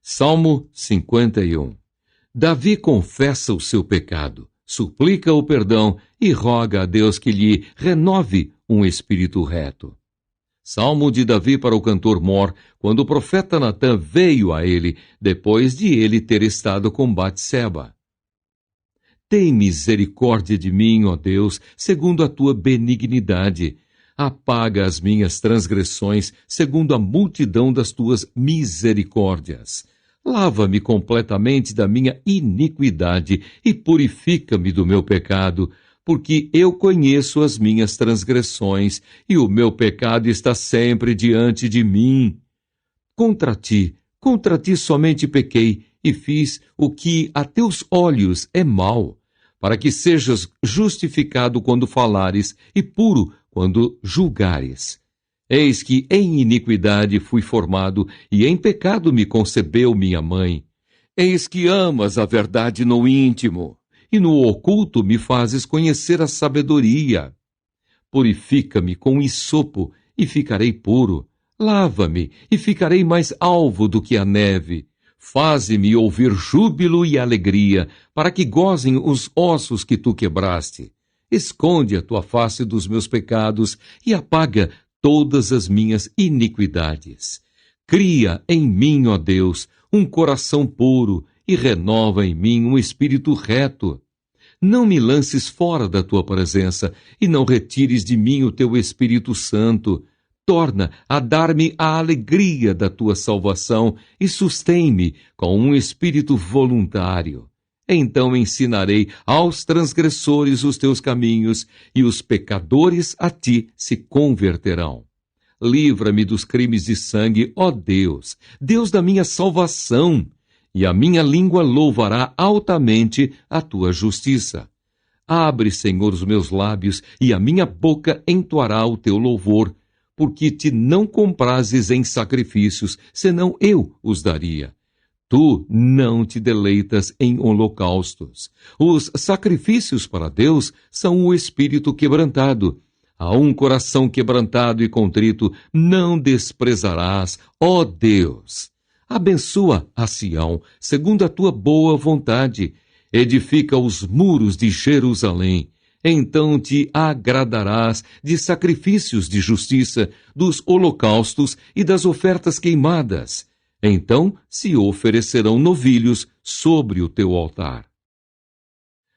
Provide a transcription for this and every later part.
Salmo 51. Davi confessa o seu pecado, suplica o perdão e roga a Deus que lhe renove um espírito reto. Salmo de Davi para o cantor mor, quando o profeta Natã veio a ele, depois de ele ter estado com Batseba. Tem misericórdia de mim, ó Deus, segundo a tua benignidade. Apaga as minhas transgressões, segundo a multidão das tuas misericórdias. Lava-me completamente da minha iniquidade e purifica-me do meu pecado, porque eu conheço as minhas transgressões e o meu pecado está sempre diante de mim. Contra ti somente pequei e fiz o que a teus olhos é mau, para que sejas justificado quando falares e puro quando julgares. Eis que em iniquidade fui formado, e em pecado me concebeu minha mãe. Eis que amas a verdade no íntimo, e no oculto me fazes conhecer a sabedoria. Purifica-me com hisopo, e ficarei puro. Lava-me, e ficarei mais alvo do que a neve. Faze-me ouvir júbilo e alegria, para que gozem os ossos que tu quebraste. Esconde a tua face dos meus pecados, e apaga todas as minhas iniquidades. Cria em mim, ó Deus, um coração puro e renova em mim um espírito reto. Não me lances fora da tua presença e não retires de mim o teu Espírito Santo. Torna a dar-me a alegria da tua salvação e sustém-me com um espírito voluntário. Então ensinarei aos transgressores os teus caminhos, e os pecadores a ti se converterão. Livra-me dos crimes de sangue, ó Deus, Deus da minha salvação, e a minha língua louvará altamente a tua justiça. Abre, Senhor, os meus lábios, e a minha boca entoará o teu louvor, porque te não comprases em sacrifícios, senão eu os daria. Tu não te deleitas em holocaustos. Os sacrifícios para Deus são o espírito quebrantado. A um coração quebrantado e contrito não desprezarás, ó Deus. Abençoa a Sião, segundo a tua boa vontade. Edifica os muros de Jerusalém. Então te agradarás de sacrifícios de justiça, dos holocaustos e das ofertas queimadas. Então se oferecerão novilhos sobre o teu altar.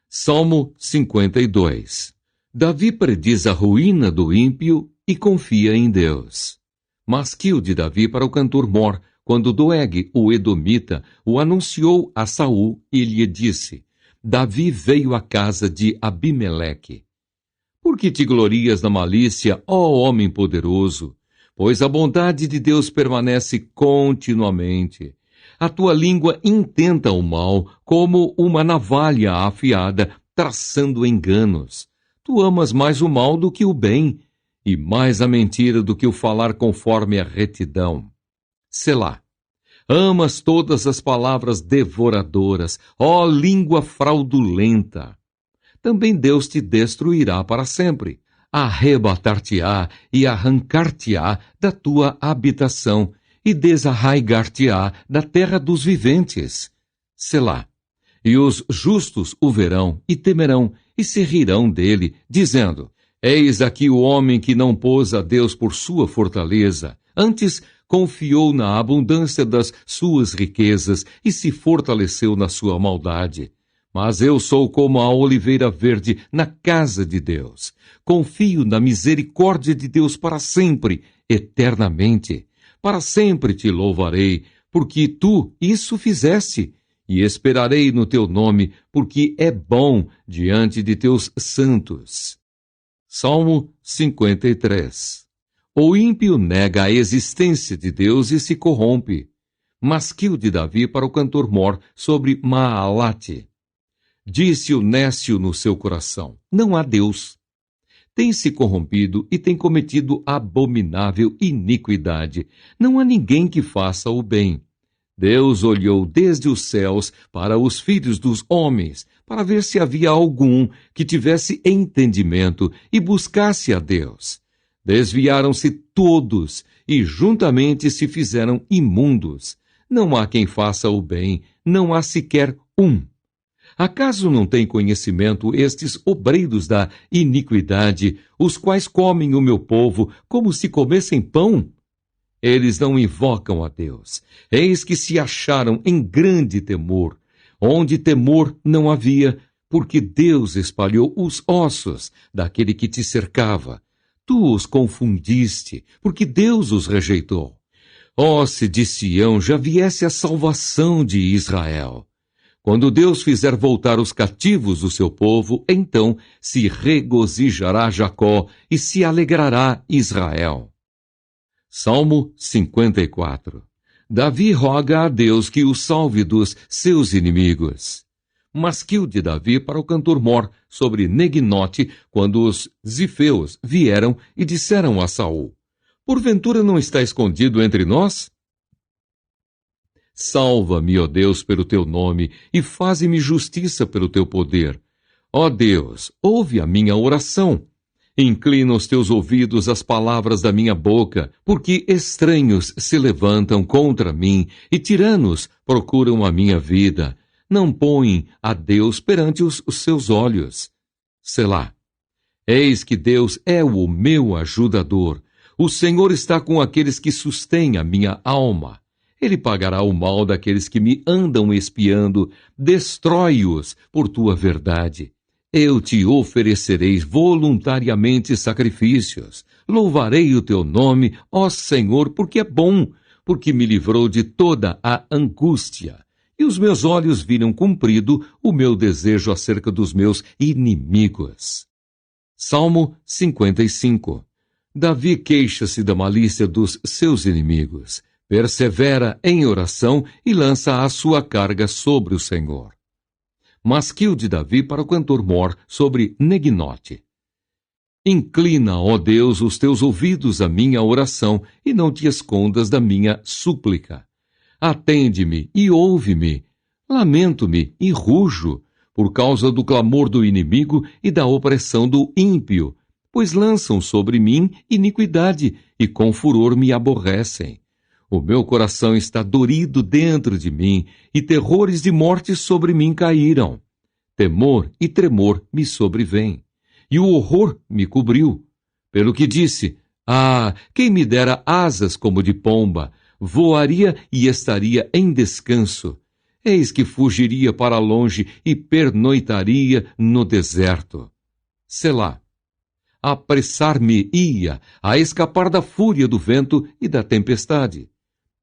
Salmo 52. Davi prediz a ruína do ímpio e confia em Deus. Masquil de Davi para o cantor mor, quando Doeg, o edomita, o anunciou a Saul e lhe disse: Davi veio à casa de Abimeleque. Por que te glorias na malícia, ó homem poderoso? Pois a bondade de Deus permanece continuamente. A tua língua intenta o mal como uma navalha afiada, traçando enganos. Tu amas mais o mal do que o bem, e mais a mentira do que o falar conforme a retidão. Selá. Amas todas as palavras devoradoras, ó língua fraudulenta. Também Deus te destruirá para sempre. Arrebatar-te-á e arrancar-te-á da tua habitação e desarraigar-te-á da terra dos viventes. Selá. E os justos o verão e temerão e se rirão dele, dizendo: Eis aqui o homem que não pôs a Deus por sua fortaleza, antes confiou na abundância das suas riquezas e se fortaleceu na sua maldade. Mas eu sou como a oliveira verde na casa de Deus. Confio na misericórdia de Deus para sempre, eternamente. Para sempre te louvarei, porque tu isso fizeste, e esperarei no teu nome, porque é bom diante de teus santos. Salmo 53. O ímpio nega a existência de Deus e se corrompe. Masquil de Davi para o cantor mor sobre Maalate. Disse o nécio no seu coração: não há Deus. Tem se corrompido e tem cometido abominável iniquidade. Não há ninguém que faça o bem. Deus olhou desde os céus para os filhos dos homens, para ver se havia algum que tivesse entendimento e buscasse a Deus. Desviaram-se todos e juntamente se fizeram imundos. não há quem faça o bem, não há sequer um. Acaso não têm conhecimento estes obreiros da iniquidade, os quais comem o meu povo como se comessem pão? Eles não invocam a Deus. Eis que se acharam em grande temor, onde temor não havia, porque Deus espalhou os ossos daquele que te cercava. Tu os confundiste, porque Deus os rejeitou. Ó, se de Sião já viesse a salvação de Israel! Quando Deus fizer voltar os cativos do seu povo, então se regozijará Jacó e se alegrará Israel. Salmo 54. Davi roga a Deus que o salve dos seus inimigos. Masquil de Davi para o cantor Mor sobre Neginote, quando os zifeus vieram e disseram a Saul: porventura não está escondido entre nós? Salva-me, ó Deus, pelo teu nome, e faze-me justiça pelo teu poder. Ó Deus, ouve a minha oração. Inclina os teus ouvidos às palavras da minha boca, porque estranhos se levantam contra mim e tiranos procuram a minha vida. Não põem a Deus perante os seus olhos. Selá. Eis que Deus é o meu ajudador. O Senhor está com aqueles que sustêm a minha alma. Ele pagará o mal daqueles que me andam espiando. Destrói-os por tua verdade. Eu te oferecerei voluntariamente sacrifícios. Louvarei o teu nome, ó Senhor, porque é bom, porque me livrou de toda a angústia. E os meus olhos viram cumprido o meu desejo acerca dos meus inimigos. Salmo 55. Davi queixa-se da malícia dos seus inimigos. Persevera em oração e lança a sua carga sobre o Senhor. Masquil de Davi para o cantor Mor sobre Neginote. Inclina, ó Deus, os teus ouvidos à minha oração e não te escondas da minha súplica. Atende-me e ouve-me. Lamento-me e rujo por causa do clamor do inimigo e da opressão do ímpio, pois lançam sobre mim iniquidade e com furor me aborrecem. O meu coração está dorido dentro de mim, e terrores de morte sobre mim caíram. Temor e tremor me sobrevêm, e o horror me cobriu. Pelo que disse: quem me dera asas como de pomba, voaria e estaria em descanso. Eis que fugiria para longe e pernoitaria no deserto. Selá. Apressar-me-ia a escapar da fúria do vento e da tempestade.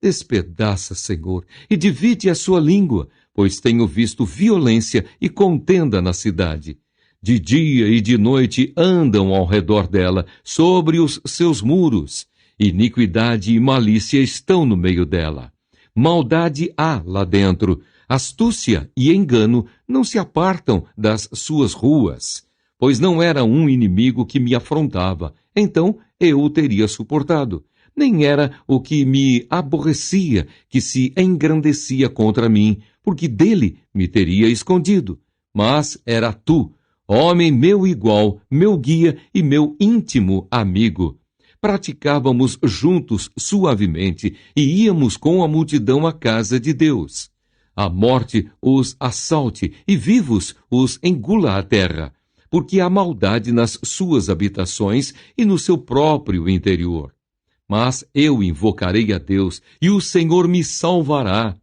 Despedaça, Senhor, e divide a sua língua, pois tenho visto violência e contenda na cidade. De dia e de noite andam ao redor dela, sobre os seus muros. Iniquidade e malícia estão no meio dela. Maldade há lá dentro. Astúcia e engano não se apartam das suas ruas. Pois não era um inimigo que me afrontava, então eu o teria suportado. Nem era o que me aborrecia, que se engrandecia contra mim, porque dele me teria escondido. Mas era tu, homem meu igual, meu guia e meu íntimo amigo. Praticávamos juntos suavemente e íamos com a multidão à casa de Deus. A morte os assalte e vivos os engula a terra, porque há maldade nas suas habitações e no seu próprio interior. Mas eu invocarei a Deus, e o Senhor me salvará.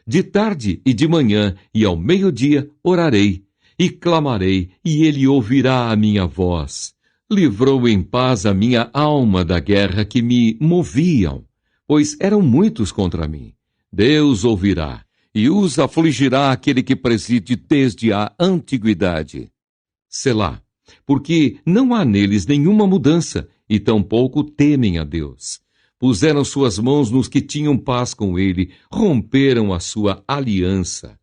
De tarde e de manhã e ao meio-dia orarei, e clamarei, e ele ouvirá a minha voz. Livrou em paz a minha alma da guerra que me moviam, pois eram muitos contra mim. Deus ouvirá, e os afligirá aquele que preside desde a antiguidade. Selá, porque não há neles nenhuma mudança, e tampouco temem a Deus. Puseram suas mãos nos que tinham paz com ele, romperam a sua aliança.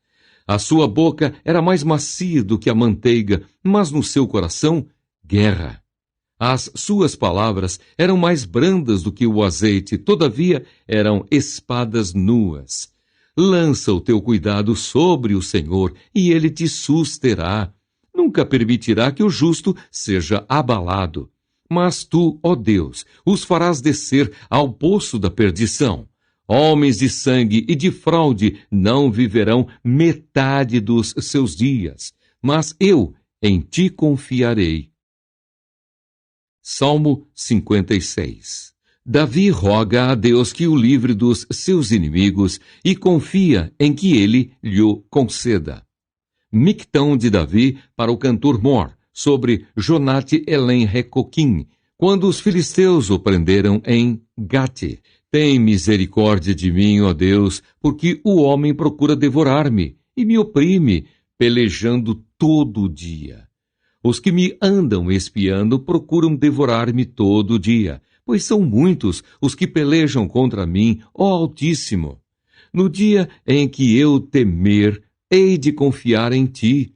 A sua boca era mais macia do que a manteiga, mas no seu coração, guerra. As suas palavras eram mais brandas do que o azeite, todavia eram espadas nuas. Lança o teu cuidado sobre o Senhor, e ele te susterá. Nunca permitirá que o justo seja abalado. Mas tu, ó Deus, os farás descer ao poço da perdição. Homens de sangue e de fraude não viverão metade dos seus dias, mas eu em ti confiarei. Salmo 56. Davi roga a Deus que o livre dos seus inimigos e confia em que ele lhe conceda. Mictão de Davi para o cantor Mor, sobre Jonate Elen Recoquim, quando os filisteus o prenderam em Gate. Tem misericórdia de mim, ó Deus, porque o homem procura devorar-me e me oprime, pelejando todo o dia. Os que me andam espiando procuram devorar-me todo o dia, pois são muitos os que pelejam contra mim, ó Altíssimo. No dia em que eu temer, hei de confiar em ti.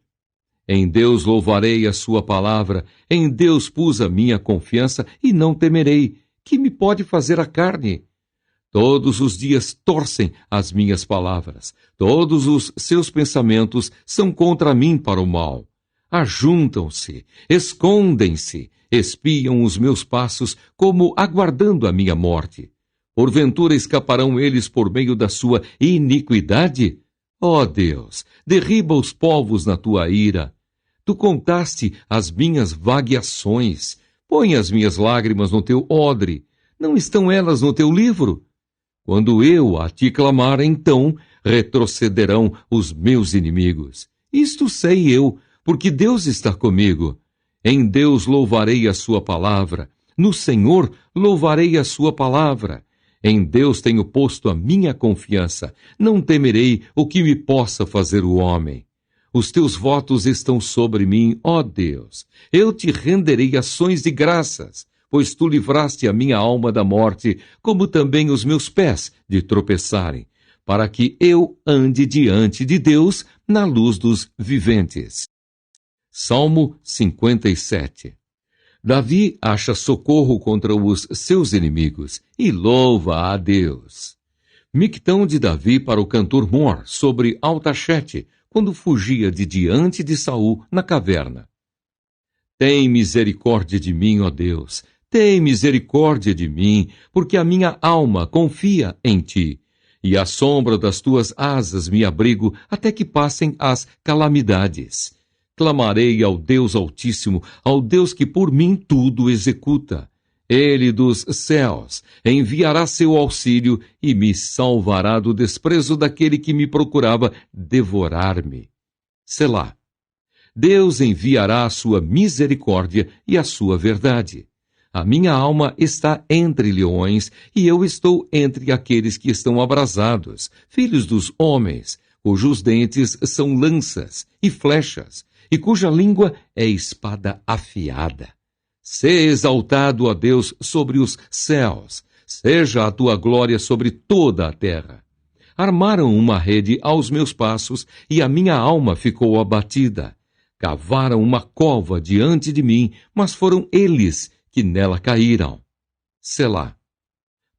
Em Deus louvarei a sua palavra, em Deus pus a minha confiança e não temerei. Que me pode fazer a carne? Todos os dias torcem as minhas palavras, todos os seus pensamentos são contra mim para o mal. Ajuntam-se, escondem-se, espiam os meus passos como aguardando a minha morte. Porventura escaparão eles por meio da sua iniquidade? Ó Deus, derriba os povos na tua ira. Tu contaste as minhas vagueações, põe as minhas lágrimas no teu odre. Não estão elas no teu livro? Quando eu a ti clamar, então retrocederão os meus inimigos. Isto sei eu, porque Deus está comigo. Em Deus louvarei a sua palavra, no Senhor louvarei a sua palavra. Em Deus tenho posto a minha confiança, não temerei o que me possa fazer o homem. Os teus votos estão sobre mim, ó Deus. Eu te renderei ações de graças, pois tu livraste a minha alma da morte, como também os meus pés de tropeçarem, para que eu ande diante de Deus na luz dos viventes. Salmo 57. Davi acha socorro contra os seus inimigos e louva a Deus. Mictão de Davi para o cantor Mor, sobre Altachete, quando fugia de diante de Saul na caverna. Tem misericórdia de mim, ó Deus, tem misericórdia de mim, porque a minha alma confia em ti, e à sombra das tuas asas me abrigo até que passem as calamidades. Clamarei ao Deus Altíssimo, ao Deus que por mim tudo executa. Ele dos céus enviará seu auxílio e me salvará do desprezo daquele que me procurava devorar-me. Selá. Deus enviará a sua misericórdia e a sua verdade. A minha alma está entre leões e eu estou entre aqueles que estão abrasados, filhos dos homens, cujos dentes são lanças e flechas, e cuja língua é espada afiada. Sê exaltado, ó Deus, sobre os céus, seja a tua glória sobre toda a terra. Armaram uma rede aos meus passos e a minha alma ficou abatida. Cavaram uma cova diante de mim, mas foram eles que nela caíram. Selá.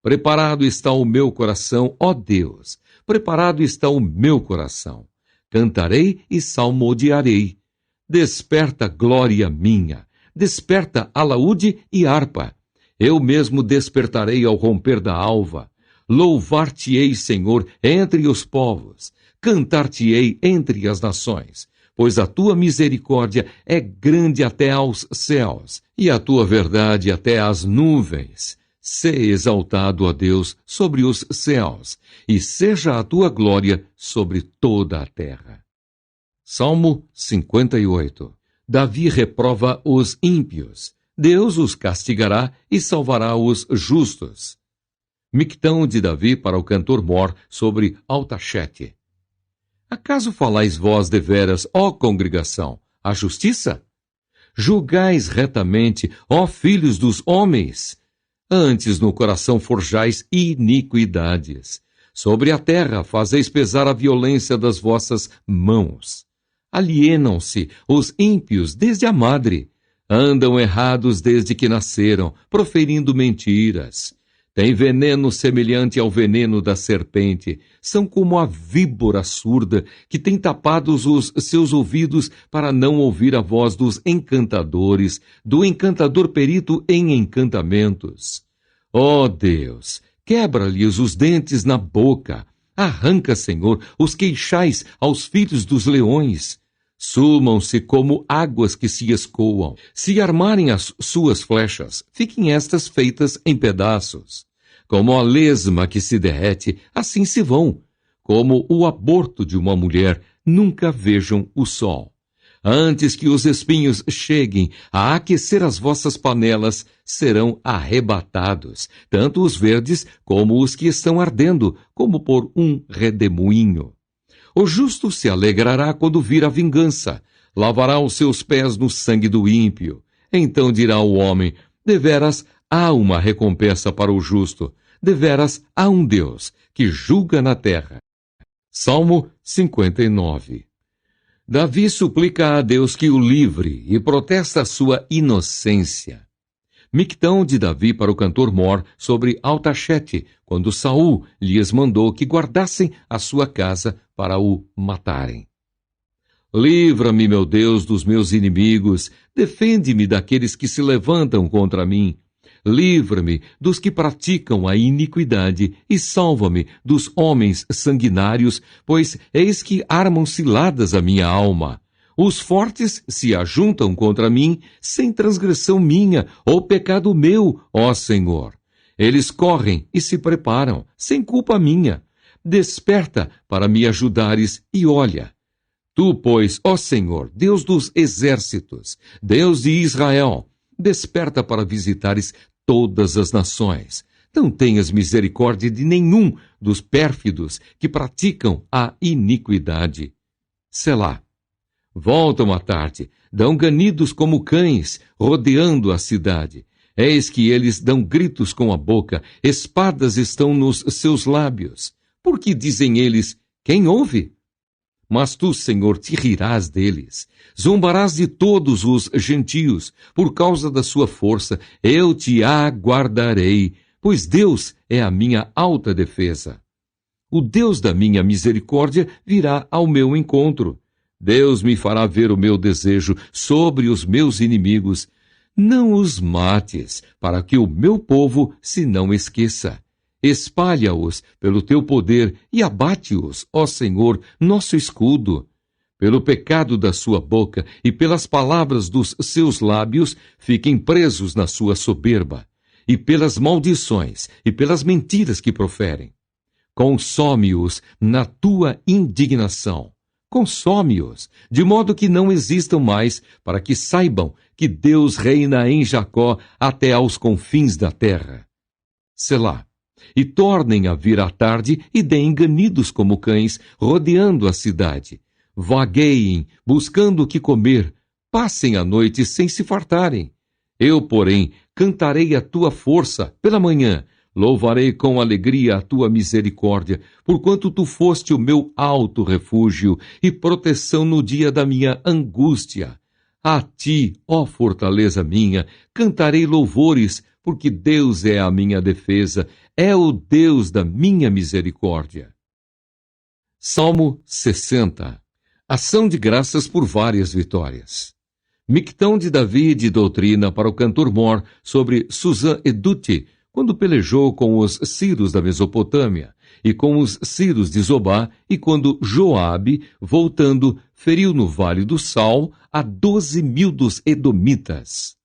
Preparado está o meu coração, ó Deus, preparado está o meu coração. Cantarei e salmodiarei. Desperta, glória minha, desperta alaúde e harpa. Eu mesmo despertarei ao romper da alva. Louvar-te-ei, Senhor, entre os povos. Cantar-te-ei entre as nações. Pois a tua misericórdia é grande até aos céus, e a tua verdade até às nuvens. Sê exaltado, ó Deus, sobre os céus, e seja a tua glória sobre toda a terra. Salmo 58. Davi reprova os ímpios. Deus os castigará e salvará os justos. Mictão de Davi para o cantor Mor, sobre Altachete. Acaso falais vós deveras, ó congregação, a justiça? Julgais retamente, ó filhos dos homens. Antes no coração forjais iniquidades. Sobre a terra fazeis pesar a violência das vossas mãos. Alienam-se os ímpios desde a madre. Andam errados desde que nasceram, proferindo mentiras. Têm veneno semelhante ao veneno da serpente. São como a víbora surda, que tem tapados os seus ouvidos para não ouvir a voz dos encantadores, do encantador perito em encantamentos. Ó Deus, quebra-lhes os dentes na boca. Arranca, Senhor, os queixais aos filhos dos leões. Sumam-se como águas que se escoam. Se armarem as suas flechas, fiquem estas feitas em pedaços. Como a lesma que se derrete, assim se vão. Como o aborto de uma mulher, nunca vejam o sol. Antes que os espinhos cheguem a aquecer as vossas panelas, serão arrebatados, tanto os verdes como os que estão ardendo, como por um redemoinho. O justo se alegrará quando vir a vingança, lavará os seus pés no sangue do ímpio. Então dirá o homem: deveras há uma recompensa para o justo, deveras há um Deus que julga na terra. Salmo 59. Davi suplica a Deus que o livre e protesta a sua inocência. Mictão de Davi para o cantor Mor sobre Altachete, quando Saul lhes mandou que guardassem a sua casa para o matarem. Livra-me, meu Deus, dos meus inimigos, defende-me daqueles que se levantam contra mim. Livra-me dos que praticam a iniquidade e salva-me dos homens sanguinários, pois eis que armam ciladas a minha alma. Os fortes se ajuntam contra mim, sem transgressão minha ou pecado meu, ó Senhor. Eles correm e se preparam, sem culpa minha. Desperta para me ajudares e olha. Tu, pois, ó Senhor, Deus dos exércitos, Deus de Israel, desperta para visitares todas as nações. Não tenhas misericórdia de nenhum dos pérfidos que praticam a iniquidade. Selá. Voltam à tarde, dão ganidos como cães, rodeando a cidade. Eis que eles dão gritos com a boca, espadas estão nos seus lábios. Porque dizem eles: quem ouve? Mas tu, Senhor, te rirás deles. Zombarás de todos os gentios. Por causa da sua força, eu te aguardarei, pois Deus é a minha alta defesa. O Deus da minha misericórdia virá ao meu encontro. Deus me fará ver o meu desejo sobre os meus inimigos. Não os mates, para que o meu povo se não esqueça. Espalha-os pelo teu poder e abate-os, ó Senhor, nosso escudo. Pelo pecado da sua boca e pelas palavras dos seus lábios, fiquem presos na sua soberba, e pelas maldições e pelas mentiras que proferem. Consome-os na tua indignação. Consome-os, de modo que não existam mais, para que saibam que Deus reina em Jacó até aos confins da terra. Selá. E tornem a vir à tarde e deem ganidos como cães, rodeando a cidade. Vagueiem, buscando o que comer, passem a noite sem se fartarem. Eu, porém, cantarei a tua força pela manhã, louvarei com alegria a tua misericórdia, porquanto tu foste o meu alto refúgio e proteção no dia da minha angústia. A ti, ó fortaleza minha, cantarei louvores, porque Deus é a minha defesa, é o Deus da minha misericórdia. Salmo 60. Ação de graças por várias vitórias. Mictão de Davi de doutrina para o cantor Mor sobre Susã-Edute, quando pelejou com os Ciros da Mesopotâmia e com os Ciros de Zobá, e quando Joabe, voltando, feriu no vale do Sal a 12.000 dos Edomitas.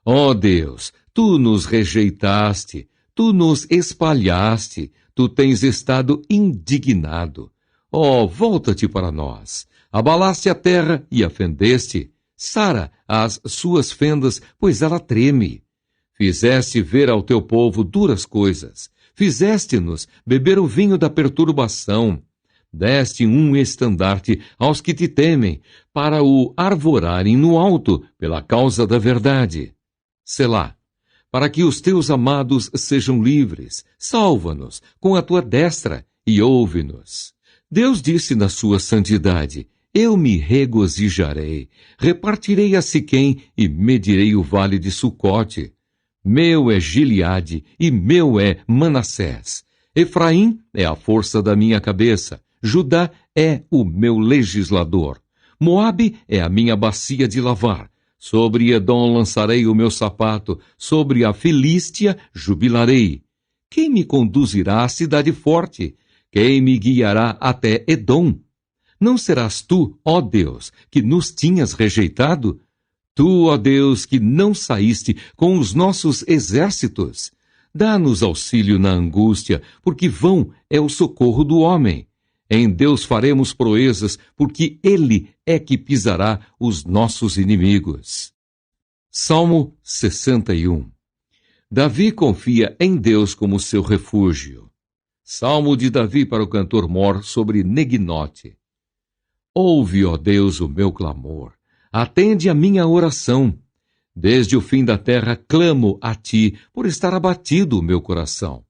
Ó Deus, tu nos rejeitaste, tu nos espalhaste, tu tens estado indignado. Ó, volta-te para nós. Abalaste a terra e a fendeste. Sara as suas fendas, pois ela treme. Fizeste ver ao teu povo duras coisas. Fizeste-nos beber o vinho da perturbação. Deste um estandarte aos que te temem, para o arvorarem no alto, pela causa da verdade. Selá. Para que os teus amados sejam livres, salva-nos com a tua destra e ouve-nos. Deus disse na sua santidade: eu me regozijarei, repartirei a Siquém e medirei o vale de Sucote. Meu é Gileade e meu é Manassés. Efraim é a força da minha cabeça, Judá é o meu legislador. Moabe é a minha bacia de lavar. Sobre Edom lançarei o meu sapato, sobre a Filístia jubilarei. Quem me conduzirá à cidade forte? Quem me guiará até Edom? Não serás tu, ó Deus, que nos tinhas rejeitado? Tu, ó Deus, que não saíste com os nossos exércitos? Dá-nos auxílio na angústia, porque vão é o socorro do homem. Em Deus faremos proezas, porque Ele é que pisará os nossos inimigos. Salmo 61. Davi confia em Deus como seu refúgio. Salmo de Davi para o cantor mor sobre Neginote. Ouve, ó Deus, o meu clamor. Atende a minha oração. Desde o fim da terra clamo a ti, por estar abatido o meu coração.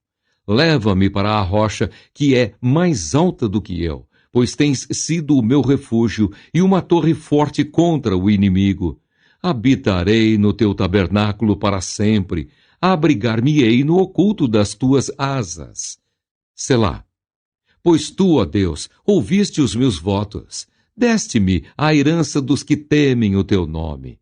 Leva-me para a rocha, que é mais alta do que eu, pois tens sido o meu refúgio e uma torre forte contra o inimigo. Habitarei no teu tabernáculo para sempre, abrigar-me-ei no oculto das tuas asas. Selá. Pois tu, ó Deus, ouviste os meus votos, deste-me a herança dos que temem o teu nome.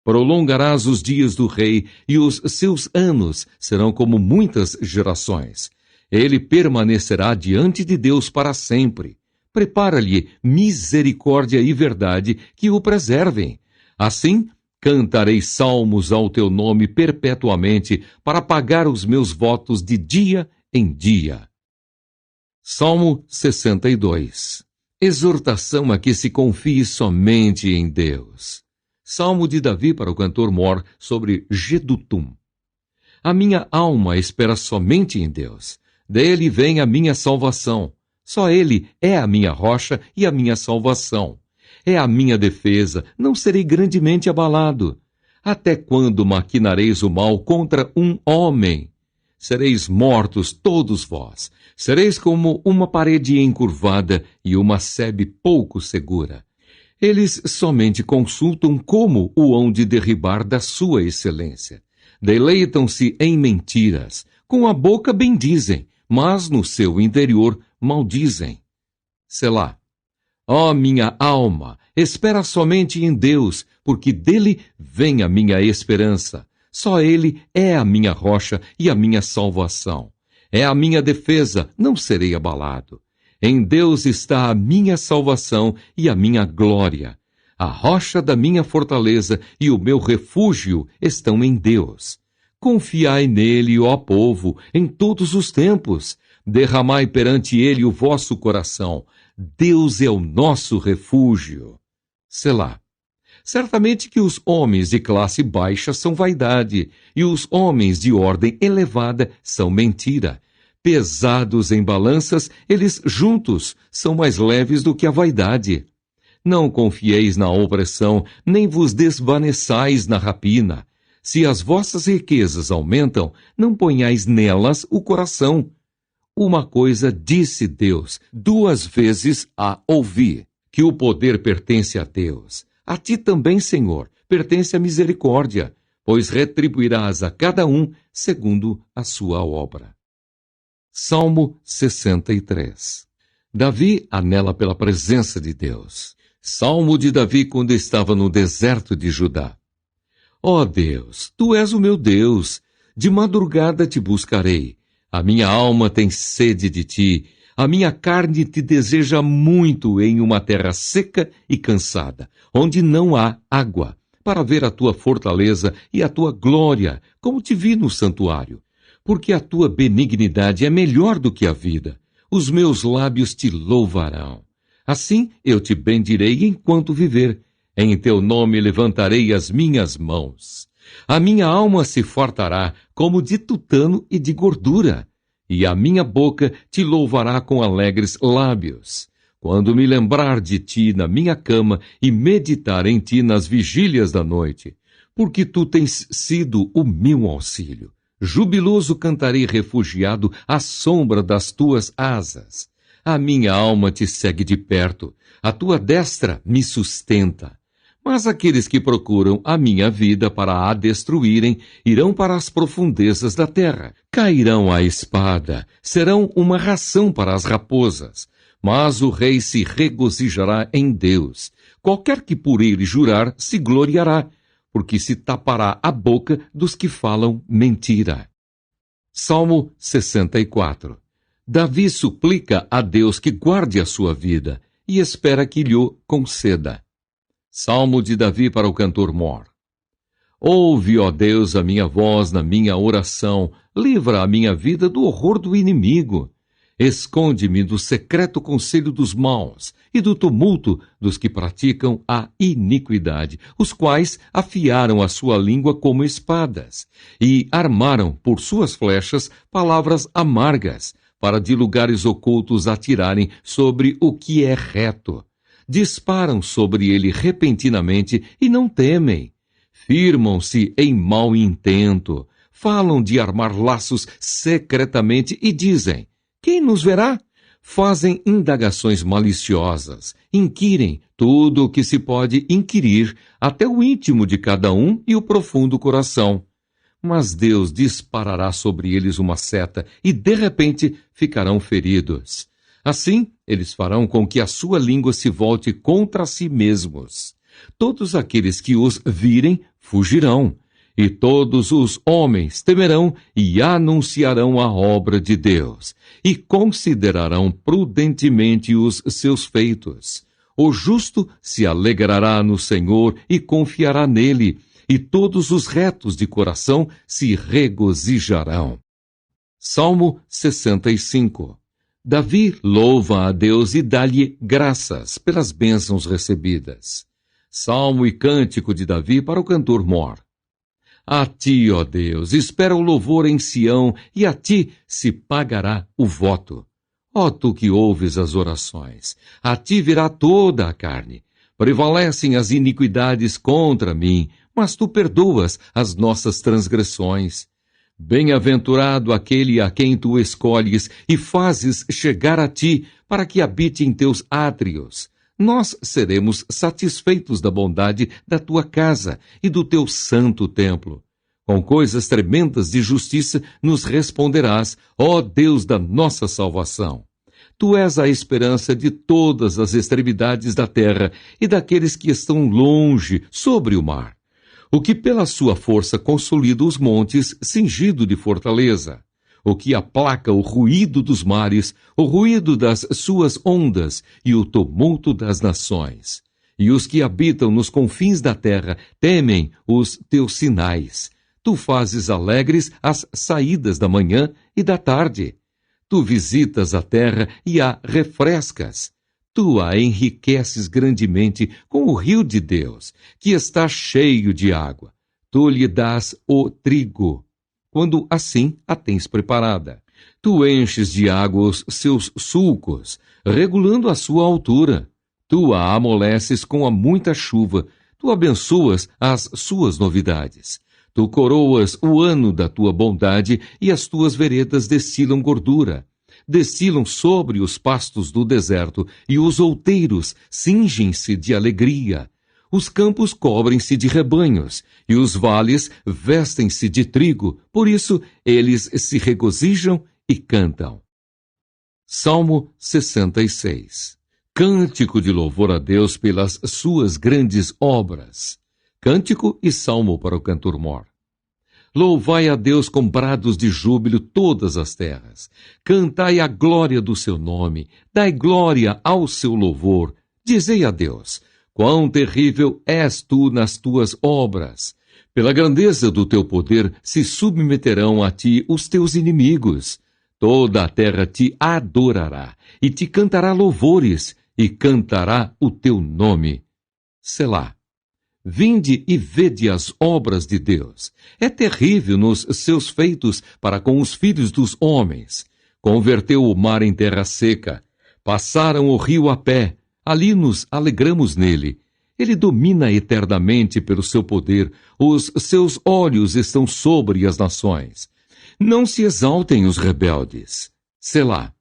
Prolongarás os dias do rei, e os seus anos serão como muitas gerações. Ele permanecerá diante de Deus para sempre. Prepara-lhe misericórdia e verdade que o preservem. Assim, cantarei salmos ao teu nome perpetuamente, para pagar os meus votos de dia em dia. Salmo 62. Exortação a que se confie somente em Deus. Salmo de Davi para o cantor mor sobre Jedutum. A minha alma espera somente em Deus. Dele vem a minha salvação. Só Ele é a minha rocha e a minha salvação. É a minha defesa, não serei grandemente abalado. Até quando maquinareis o mal contra um homem? Sereis mortos todos vós. Sereis como uma parede encurvada e uma sebe pouco segura. Eles somente consultam como o hão de derribar da sua excelência. Deleitam-se em mentiras. Com a boca bendizem, mas no seu interior maldizem. Selá. Ó minha alma, espera somente em Deus, porque dele vem a minha esperança. Só Ele é a minha rocha e a minha salvação. É a minha defesa, não serei abalado. Em Deus está a minha salvação e a minha glória. A rocha da minha fortaleza e o meu refúgio estão em Deus. Confiai nele, ó povo, em todos os tempos. Derramai perante ele o vosso coração. Deus é o nosso refúgio. Selá. Certamente que os homens de classe baixa são vaidade, e os homens de ordem elevada são mentira. Pesados em balanças, eles juntos são mais leves do que a vaidade. Não confieis na opressão, nem vos desvaneçais na rapina. Se as vossas riquezas aumentam, não ponhais nelas o coração. Uma coisa disse Deus, 2 vezes a ouvi, que o poder pertence a Deus. A ti também, Senhor, pertence a misericórdia, pois retribuirás a cada um segundo a sua obra. Salmo 63. Davi anela pela presença de Deus. Salmo de Davi quando estava no deserto de Judá. Ó Deus, tu és o meu Deus, de madrugada te buscarei. A minha alma tem sede de ti, a minha carne te deseja muito em uma terra seca e cansada, onde não há água, para ver a tua fortaleza e a tua glória, como te vi no santuário. Porque a tua benignidade é melhor do que a vida. Os meus lábios te louvarão. Assim eu te bendirei enquanto viver. Em teu nome levantarei as minhas mãos. A minha alma se fartará como de tutano e de gordura, e a minha boca te louvará com alegres lábios. Quando me lembrar de ti na minha cama e meditar em ti nas vigílias da noite, porque tu tens sido o meu auxílio. Jubiloso cantarei refugiado à sombra das tuas asas. A minha alma te segue de perto, a tua destra me sustenta. Mas aqueles que procuram a minha vida para a destruírem irão para as profundezas da terra. Cairão à espada, serão uma ração para as raposas. Mas o rei se regozijará em Deus. Qualquer que por ele jurar se gloriará, porque se tapará a boca dos que falam mentira. Salmo 64. Davi suplica a Deus que guarde a sua vida e espera que lhe conceda. Salmo de Davi para o cantor-mor. Ouve, ó Deus, a minha voz na minha oração, livra a minha vida do horror do inimigo. Esconde-me do secreto conselho dos maus e do tumulto dos que praticam a iniquidade, os quais afiaram a sua língua como espadas e armaram por suas flechas palavras amargas, para de lugares ocultos atirarem sobre o que é reto. Disparam sobre ele repentinamente e não temem. Firmam-se em mau intento, falam de armar laços secretamente e dizem: quem nos verá? Fazem indagações maliciosas, inquirem tudo o que se pode inquirir, até o íntimo de cada um e o profundo coração. Mas Deus disparará sobre eles uma seta e, de repente, ficarão feridos. Assim, eles farão com que a sua língua se volte contra si mesmos. Todos aqueles que os virem fugirão, e todos os homens temerão e anunciarão a obra de Deus, e considerarão prudentemente os seus feitos. O justo se alegrará no Senhor e confiará nele, e todos os retos de coração se regozijarão. Salmo 65. Davi louva a Deus e dá-lhe graças pelas bênçãos recebidas. Salmo e cântico de Davi para o cantor-mor. A ti, ó Deus, espera o louvor em Sião, e a ti se pagará o voto. Ó tu que ouves as orações, a ti virá toda a carne. Prevalecem as iniquidades contra mim, mas tu perdoas as nossas transgressões. Bem-aventurado aquele a quem tu escolhes e fazes chegar a ti, para que habite em teus átrios. Nós seremos satisfeitos da bondade da tua casa e do teu santo templo. Com coisas tremendas de justiça nos responderás, ó Deus da nossa salvação. Tu és a esperança de todas as extremidades da terra e daqueles que estão longe sobre o mar. O que pela sua força consolida os montes, cingido de fortaleza. O que aplaca o ruído dos mares, o ruído das suas ondas e o tumulto das nações. E os que habitam nos confins da terra temem os teus sinais. Tu fazes alegres as saídas da manhã e da tarde. Tu visitas a terra e a refrescas. Tu a enriqueces grandemente com o rio de Deus, que está cheio de água. Tu lhe dás o trigo, quando assim a tens preparada. Tu enches de água os seus sulcos, regulando a sua altura. Tu a amoleces com a muita chuva, tu abençoas as suas novidades. Tu coroas o ano da tua bondade e as tuas veredas destilam gordura. Destilam sobre os pastos do deserto e os outeiros cingem-se de alegria. Os campos cobrem-se de rebanhos e os vales vestem-se de trigo, por isso eles se regozijam e cantam. Salmo 66. Cântico de louvor a Deus pelas suas grandes obras. Cântico e salmo para o cantor-mor. Louvai a Deus com brados de júbilo todas as terras. Cantai a glória do seu nome. Dai glória ao seu louvor. Dizei a Deus: quão terrível és tu nas tuas obras. Pela grandeza do teu poder se submeterão a ti os teus inimigos. Toda a terra te adorará e te cantará louvores e cantará o teu nome. Selá. Vinde e vede as obras de Deus. É terrível nos seus feitos para com os filhos dos homens. Converteu o mar em terra seca. Passaram o rio a pé. Ali nos alegramos nele. Ele domina eternamente pelo seu poder. Os seus olhos estão sobre as nações. Não se exaltem os rebeldes. Selá.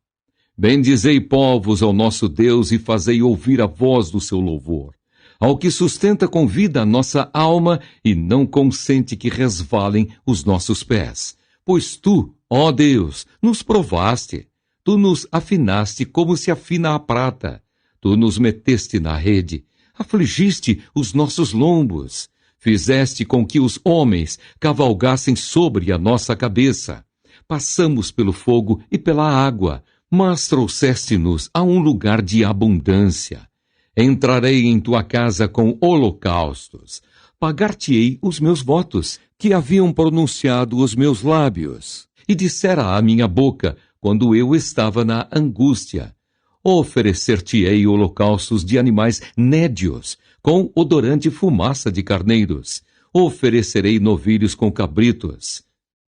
Bendizei povos ao nosso Deus e fazei ouvir a voz do seu louvor. Ao que sustenta com vida a nossa alma e não consente que resvalem os nossos pés. Pois tu, ó Deus, nos provaste. Tu nos afinaste como se afina a prata. Tu nos meteste na rede. Afligiste os nossos lombos. Fizeste com que os homens cavalgassem sobre a nossa cabeça. Passamos pelo fogo e pela água, mas trouxeste-nos a um lugar de abundância. Entrarei em tua casa com holocaustos. Pagar-te-ei os meus votos, que haviam pronunciado os meus lábios. E dissera a minha boca, quando eu estava na angústia: oferecer-te-ei holocaustos de animais nédios, com odorante fumaça de carneiros. Oferecerei novilhos com cabritos.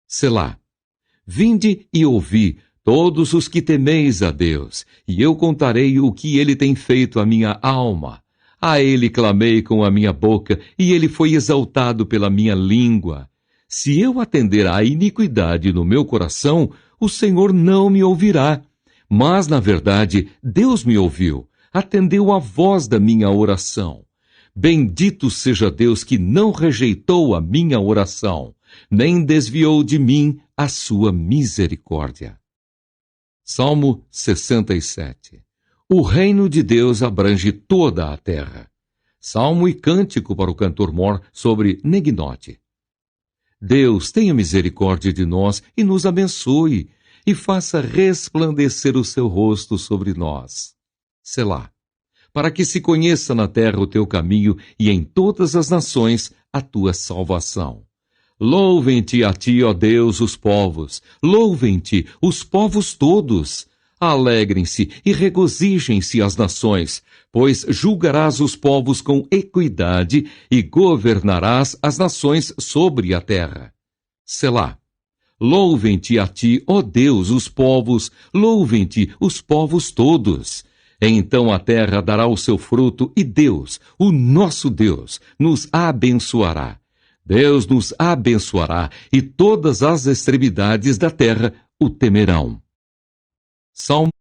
Selá. Vinde e ouvi, todos os que temeis a Deus, e eu contarei o que ele tem feito à minha alma. A ele clamei com a minha boca, e ele foi exaltado pela minha língua. Se eu atender à iniquidade no meu coração, o Senhor não me ouvirá. Mas, na verdade, Deus me ouviu, atendeu à voz da minha oração. Bendito seja Deus que não rejeitou a minha oração, nem desviou de mim a sua misericórdia. Salmo 67. O reino de Deus abrange toda a terra. Salmo e cântico para o cantor-mor sobre Neginote. Deus tenha misericórdia de nós e nos abençoe, e faça resplandecer o seu rosto sobre nós. Selá. Para que se conheça na terra o teu caminho e em todas as nações a tua salvação. Louvem-te a ti, ó Deus, os povos. Louvem-te os povos todos. Alegrem-se e regozijem-se as nações, pois julgarás os povos com equidade e governarás as nações sobre a terra. Selá. Louvem-te a ti, ó Deus, os povos. Louvem-te os povos todos. Então a terra dará o seu fruto e Deus, o nosso Deus, nos abençoará. Deus nos abençoará e todas as extremidades da terra o temerão. Salmo